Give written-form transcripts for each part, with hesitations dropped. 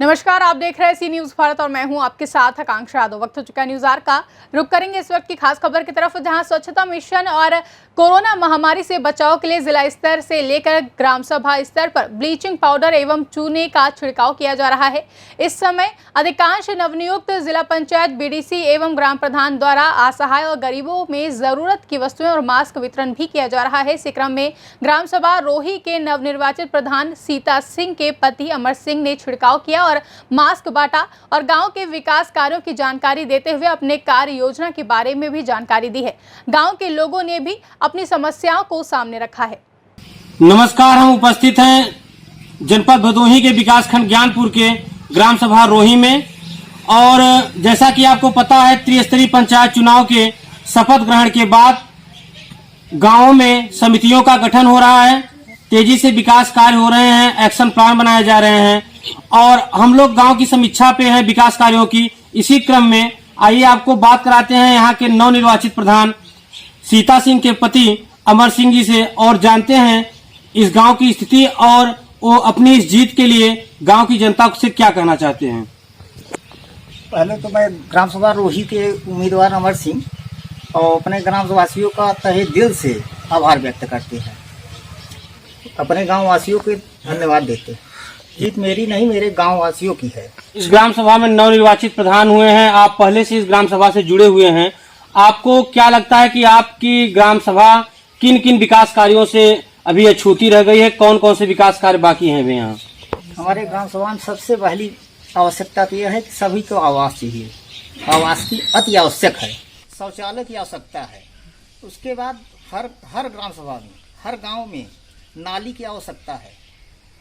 नमस्कार, आप देख रहे हैं सी न्यूज भारत और मैं हूं आपके साथ आकांक्षा यादव। वक्त हो चुका है न्यूज आर का। रुक करेंगे इस वक्त की खास खबर की तरफ, जहां स्वच्छता मिशन और कोरोना महामारी से बचाव के लिए जिला स्तर से लेकर ग्राम सभा स्तर पर ब्लीचिंग पाउडर एवं चूने का छिड़काव किया जा रहा है। इस समय अधिकांश नवनियुक्त जिला पंचायत बीडीसी एवं ग्राम प्रधान द्वारा असहाय और गरीबों में जरूरत की वस्तुएं और मास्क वितरण भी किया जा रहा है। इसी क्रम में ग्राम सभा रोही के नवनिर्वाचित प्रधान सीता सिंह के पति अमर सिंह ने छिड़काव किया और मास्क बांटा और गांव के विकास कार्यों की जानकारी देते हुए अपने कार्य योजना के बारे में भी जानकारी दी है। गांव के लोगों ने भी अपनी समस्याओं को सामने रखा है। नमस्कार, हम उपस्थित हैं जनपद भदोही के विकासखंड ज्ञानपुर के ग्राम सभा रोही में। और जैसा कि आपको पता है, त्रिस्तरीय पंचायत चुनाव के शपथ ग्रहण के बाद गांवों में समितियों का गठन हो रहा है, तेजी से विकास कार्य हो रहे हैं, एक्शन प्लान बनाए जा रहे हैं और हम लोग गांव की समीक्षा पे हैं विकास कार्यों की। इसी क्रम में आइए आपको बात कराते हैं यहाँ के नवनिर्वाचित प्रधान सीता सिंह के पति अमर सिंह जी से और जानते हैं इस गांव की स्थिति और वो अपनी इस जीत के लिए गांव की जनता से क्या कहना चाहते हैं। पहले तो मैं ग्राम सभा रोही के उम्मीदवार अमर सिंह और अपने ग्राम वासियों का तहे दिल से आभार व्यक्त करते हैं, अपने गांव वासियों के धन्यवाद देते हैं। जीत मेरी नहीं, मेरे गांव वासियों की है। इस ग्राम सभा में नवनिर्वाचित प्रधान हुए हैं, आप पहले से इस ग्राम सभा से जुड़े हुए हैं। आपको क्या लगता है कि आपकी ग्राम सभा किन किन विकास कार्यों से अभी अछूती रह गई है? कौन कौन से विकास कार्य बाकी हैं अभी यहाँ? हमारे ग्राम सभा में सबसे पहली आवश्यकता तो यह है कि सभी को आवास चाहिए। आवास की अति आवश्यक है। शौचालय की आवश्यकता है। उसके बाद हर ग्राम सभा में, हर गांव में नाली की आवश्यकता है।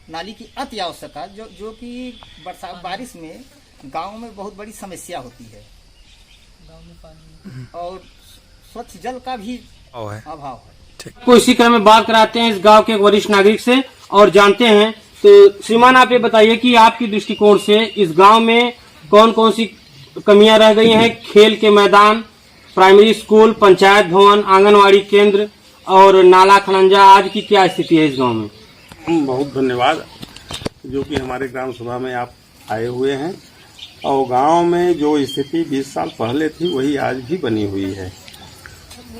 नाली की अति आवश्यकता है, जो कि बारिश में गांव में बहुत बड़ी समस्या होती है। गांव में पानी और स्वच्छ जल का भी अभाव है। तो इसी क्रम में बात कराते हैं इस गांव के एक वरिष्ठ नागरिक से और जानते हैं। तो श्रीमान, आप ये बताइए कि आपकी दृष्टिकोण से इस गांव में कौन कौन सी कमियां रह गई हैं? खेल के मैदान, प्राइमरी स्कूल, पंचायत भवन, आंगनवाड़ी केंद्र और नाला खलंजा, आज की क्या स्थिति है इस गांव में? बहुत धन्यवाद जो कि हमारे ग्राम सभा में आप आए हुए हैं। और गांव में जो स्थिति 20 साल पहले थी वही आज भी बनी हुई है।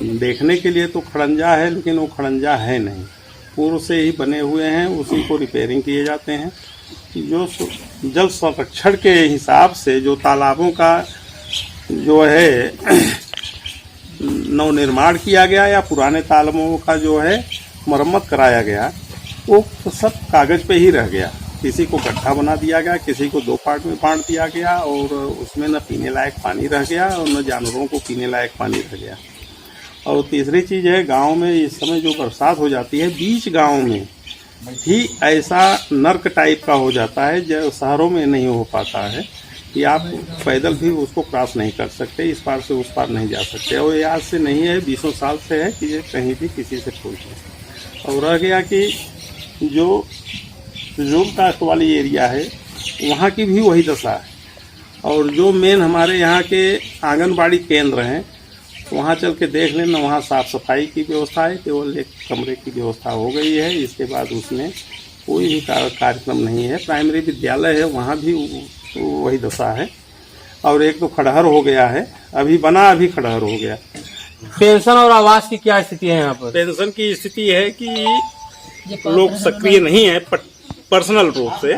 देखने के लिए तो खड़ंजा है, लेकिन वो खड़ंजा है नहीं, पूर्व से ही बने हुए हैं, उसी को रिपेयरिंग किए जाते हैं। जो जल संरक्षण के हिसाब से जो तालाबों का जो है नवनिर्माण किया गया या पुराने तालाबों का जो है मरम्मत कराया गया, वो सब कागज पे ही रह गया। किसी को गड्ढा बना दिया गया, किसी को 2 पार्ट में बांट दिया गया और उसमें न पीने लायक पानी रह गया और न जानवरों को पीने लायक पानी रह गया। और तीसरी चीज़ है, गांव में इस समय जो बरसात हो जाती है, बीच गांव में भी ऐसा नर्क टाइप का हो जाता है जो शहरों में नहीं हो पाता है कि आप पैदल भी उसको क्रॉस नहीं कर सकते, इस पार से उस पार नहीं जा सकते। और ये आज से नहीं है, 20 साल से है कि ये कहीं भी किसी से पूछे। और रह गया कि जो जोन कास्ट वाली एरिया है वहाँ की भी वही दशा है। और जो मेन हमारे यहाँ के आंगनबाड़ी केंद्र हैं वहाँ चल के देख लेना, वहाँ साफ़ सफाई की व्यवस्था है, केवल एक कमरे की व्यवस्था हो गई है। इसके बाद उसमें कोई भी कार्यक्रम नहीं है। प्राइमरी विद्यालय है, वहाँ भी वही दशा है। और एक तो खड़हर हो गया है, अभी खड़हर हो गया। पेंशन और आवास की क्या स्थिति है यहाँ पर? पेंशन की स्थिति है कि लोग सक्रिय नहीं है पर्सनल रूप से,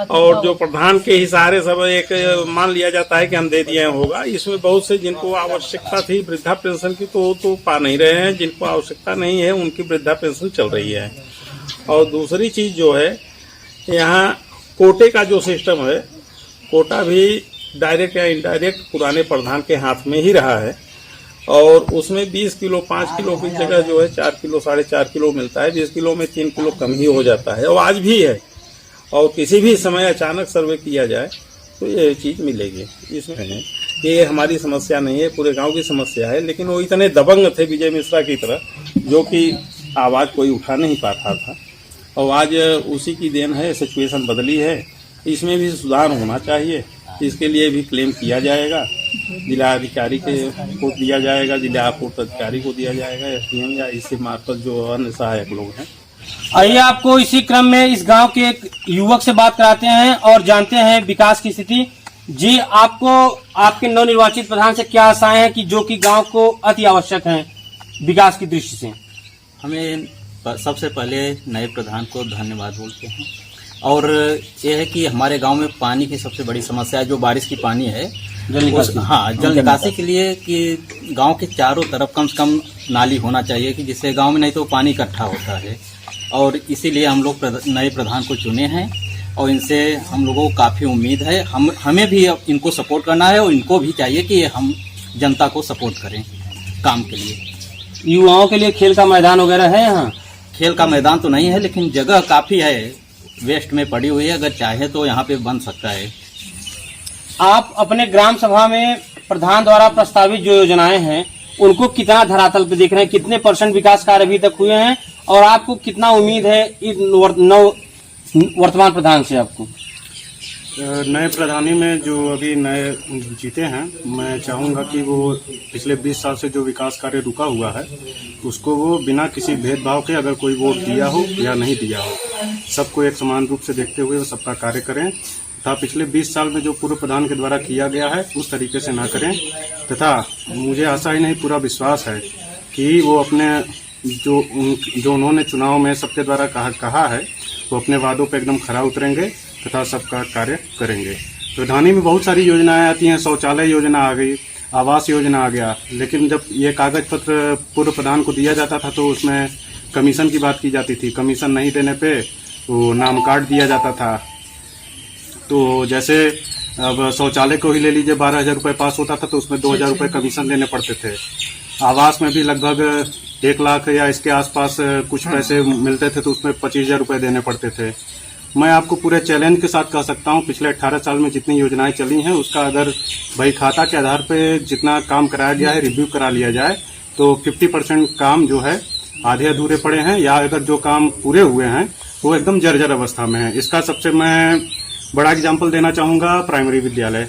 और जो प्रधान के इशारे सब एक मान लिया जाता है कि हम दे दिए होगा। इसमें बहुत से जिनको आवश्यकता थी वृद्धा पेंशन की तो पा नहीं रहे हैं, जिनको आवश्यकता नहीं है उनकी वृद्धा पेंशन चल रही है। और दूसरी चीज जो है, यहाँ कोटे का जो सिस्टम है, कोटा भी डायरेक्ट या इनडायरेक्ट पुराने प्रधान के हाथ में ही रहा है। और उसमें 20 किलो 5 किलो की जगह जो है 4 किलो 4.5 किलो मिलता है। 20 किलो में 3 किलो कम ही हो जाता है और आज भी है। और किसी भी समय अचानक सर्वे किया जाए तो ये चीज़ मिलेगी। इसमें ये हमारी समस्या नहीं है, पूरे गांव की समस्या है। लेकिन वो इतने दबंग थे विजय मिश्रा की तरह, जो कि आवाज़ कोई उठा नहीं पाता था। और आज उसी की देन है, सिचुएशन बदली है। इसमें भी सुधार होना चाहिए। इसके लिए भी क्लेम किया जाएगा, जिला अधिकारी को दिया जाएगा, जिला आपूर्ति अधिकारी को दिया जाएगा, SDM या इससे मार्फत जो अन्य सहायक लोग हैं आइए आपको इसी क्रम में इस गांव के एक युवक से बात कराते हैं और जानते हैं विकास की स्थिति। जी, आपको आपके नवनिर्वाचित प्रधान से क्या आशाएं हैं कि जो कि गांव को अति आवश्यक हैं विकास की दृष्टि से? हमें सबसे पहले नए प्रधान को धन्यवाद बोलते हैं। और ये है कि हमारे गांव में पानी की सबसे बड़ी समस्या है, जो बारिश की पानी है जल निकासी। जल निकासी के लिए कि गांव के चारों तरफ कम से कम नाली होना चाहिए, कि जिससे गांव में नहीं तो पानी इकट्ठा होता है। और इसीलिए हम लोग नए प्रधान को चुने हैं और इनसे हम लोगों को काफ़ी उम्मीद है। हमें भी इनको सपोर्ट करना है और इनको भी चाहिए कि हम जनता को सपोर्ट करें काम के लिए। युवाओं के लिए खेल का मैदान वगैरह है यहाँ? खेल का मैदान तो नहीं है, लेकिन जगह काफ़ी है, वेस्ट में पड़ी हुई है। अगर चाहे तो यहाँ पे बन सकता है। आप अपने ग्राम सभा में प्रधान द्वारा प्रस्तावित जो योजनाएं हैं उनको कितना धरातल पे देख रहे हैं? कितने % विकास कार्य अभी तक हुए हैं और आपको कितना उम्मीद है इस वर्तमान प्रधान से? आपको नए प्रधानी में जो अभी नए जीते हैं, मैं चाहूँगा कि वो पिछले 20 साल से जो विकास कार्य रुका हुआ है उसको वो बिना किसी भेदभाव के, अगर कोई वोट दिया हो या नहीं दिया हो, सबको एक समान रूप से देखते हुए वो सबका कार्य करें तथा पिछले 20 साल में जो पूर्व प्रधान के द्वारा किया गया है उस तरीके से ना करें। तथा मुझे आशा ही नहीं पूरा विश्वास है कि वो अपने जो उन्होंने चुनाव में सबके द्वारा कहा है वो अपने वादों पर एकदम खरा उतरेंगे तथा सबका कार्य करेंगे। प्रधानी में बहुत सारी योजनाएं आती हैं, शौचालय योजना आ गई, आवास योजना आ गया, लेकिन जब ये कागज पत्र पूर्व प्रधान को दिया जाता था तो उसमें कमीशन की बात की जाती थी। कमीशन नहीं देने पे वो नाम काट दिया जाता था। तो जैसे अब शौचालय को ही ले लीजिए, 12,000 रुपये पास होता था तो उसमें 2,000 रुपये कमीशन देने पड़ते थे। आवास में भी लगभग 1 लाख या इसके आसपास कुछ पैसे मिलते थे तो उसमें 25,000 रुपये देने पड़ते थे। मैं आपको पूरे चैलेंज के साथ कह सकता हूं, पिछले 18 साल में जितनी योजनाएं चली हैं उसका अगर भाई खाता के आधार पे जितना काम कराया गया है रिव्यू करा लिया जाए तो 50% काम जो है आधे अधूरे पड़े हैं, या अगर जो काम पूरे हुए हैं वो एकदम जर्जर अवस्था में है। इसका सबसे मैं बड़ा एग्जाम्पल देना चाहूँगा प्राइमरी विद्यालय।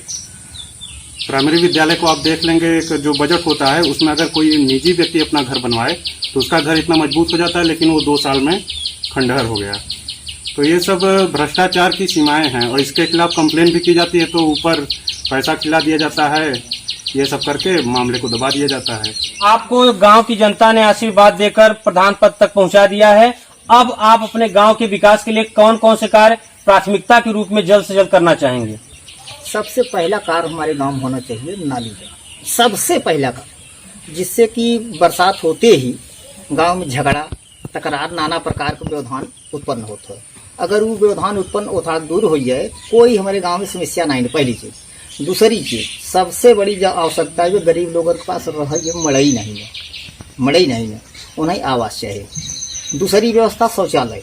प्राइमरी विद्यालय को आप देख लेंगे, एक जो बजट होता है उसमें अगर कोई निजी व्यक्ति अपना घर बनवाए तो उसका घर इतना मजबूत हो जाता है, लेकिन वो 2 साल में खंडहर हो गया। तो ये सब भ्रष्टाचार की सीमाएं हैं और इसके खिलाफ कंप्लेन भी की जाती है तो ऊपर पैसा खिला दिया जाता है, ये सब करके मामले को दबा दिया जाता है। आपको गांव की जनता ने आशीर्वाद देकर प्रधान पद तक पहुंचा दिया है। अब आप अपने गांव के विकास के लिए कौन कौन से कार्य प्राथमिकता के रूप में जल्द से जल्द करना चाहेंगे? सबसे पहला कार्य हमारे गांव में होना चाहिए नाली का, सबसे पहला कार्य, जिससे कि बरसात होते ही गांव में झगड़ा तकरार नाना प्रकार का व्यवधान उत्पन्न होता है। अगर वो व्यवधान उत्पन्न होता दूर हो जाए, कोई हमारे गांव में समस्या नहीं है। पहली चीज। दूसरी चीज, सबसे बड़ी जो आवश्यकता है जो गरीब लोगों के पास रहा ये मड़ई नहीं है, उन्हें आवास चाहिए। दूसरी व्यवस्था शौचालय,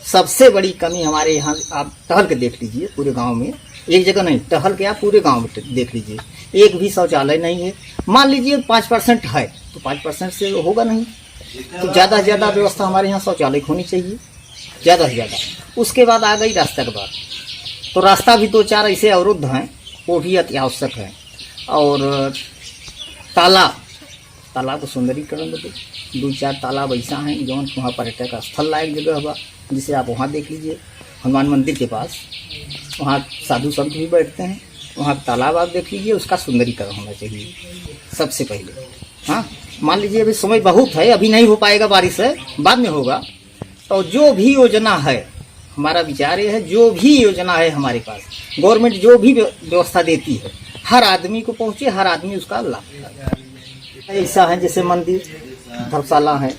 सबसे बड़ी कमी हमारे यहाँ, आप टहल के देख लीजिए पूरे गांव में, एक जगह नहीं, टहल के आप पूरे गांव में देख लीजिए, एक भी शौचालय नहीं है। मान लीजिए 5% है तो 5% से होगा नहीं, तो ज़्यादा से ज़्यादा व्यवस्था हमारे यहाँ शौचालय होनी चाहिए, ज़्यादा से ज़्यादा। उसके बाद आ गई रास्ता की बात, तो रास्ता भी 2-4 ऐसे अवरुद्ध हैं, वो भी अति आवश्यक है। और तालाब को सुंदरीकरण दे, 2-4 तालाब ऐसा हैं जो वहाँ पर्यटक स्थल लायक जगह हुआ, जिसे आप वहाँ देख लीजिए। हनुमान मंदिर के पास वहाँ साधु संत भी बैठते हैं, वहाँ तालाब आप देख लीजिए, उसका सुंदरीकरण होना चाहिए सबसे पहले। हाँ, मान लीजिए अभी समय बहुत है, अभी नहीं हो पाएगा, बारिश है, बाद में होगा। तो जो भी योजना है, हमारा विचार ये है, जो भी योजना है हमारे पास, गवर्नमेंट जो भी व्यवस्था देती है हर आदमी को पहुँचे, हर आदमी उसका लाभ करे। ऐसा है जैसे मंदिर धर्मशाला है,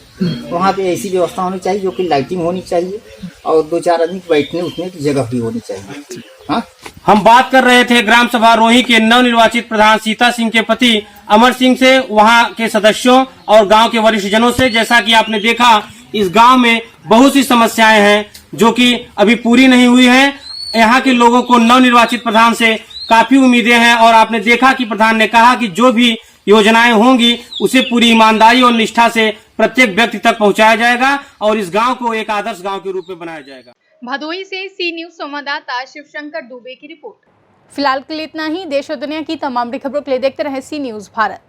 वहाँ पे ऐसी व्यवस्था होनी चाहिए जो कि लाइटिंग होनी चाहिए और 2-4 आदमी बैठने उठने की जगह भी होनी चाहिए। हाँ, हम बात कर रहे थे ग्राम सभा रोही के नवनिर्वाचित प्रधान सीता सिंह के पति अमर सिंह से, वहां के सदस्यों और गांव के वरिष्ठ जनों से। जैसा कि आपने देखा, इस गांव में बहुत सी समस्याएं हैं जो कि अभी पूरी नहीं हुई हैं। यहाँ के लोगों को नवनिर्वाचित प्रधान से काफी उम्मीदें हैं और आपने देखा कि प्रधान ने कहा कि जो भी योजनाएं होंगी उसे पूरी ईमानदारी और निष्ठा से प्रत्येक व्यक्ति तक पहुंचाया जाएगा और इस गांव को एक आदर्श गांव के रूप में बनाया जाएगा। भदोही से सी न्यूज संवाददाता शिवशंकर दुबे की रिपोर्ट। फिलहाल के लिए इतना ही। देश और दुनिया की तमाम बड़ी खबरों के लिए देखते रहे सी न्यूज भारत।